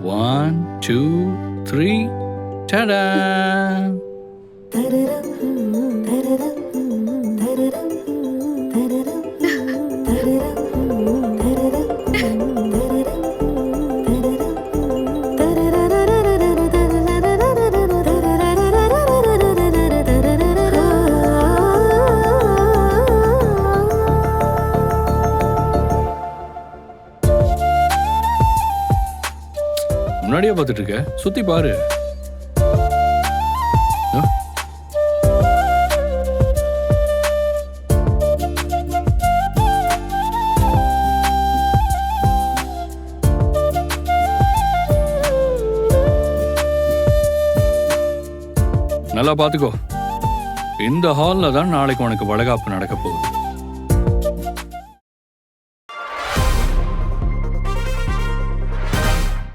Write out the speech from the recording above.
1 2 3 டடா. முன்னாடியே பார்த்துட்டு இருக்க, சுத்தி பாரு. ஆ? நல்லா பாத்துக்கோ. இந்த ஹால்ல தான் நாளைக்கு உனக்கு வளகாப்பு நடக்க போகுது.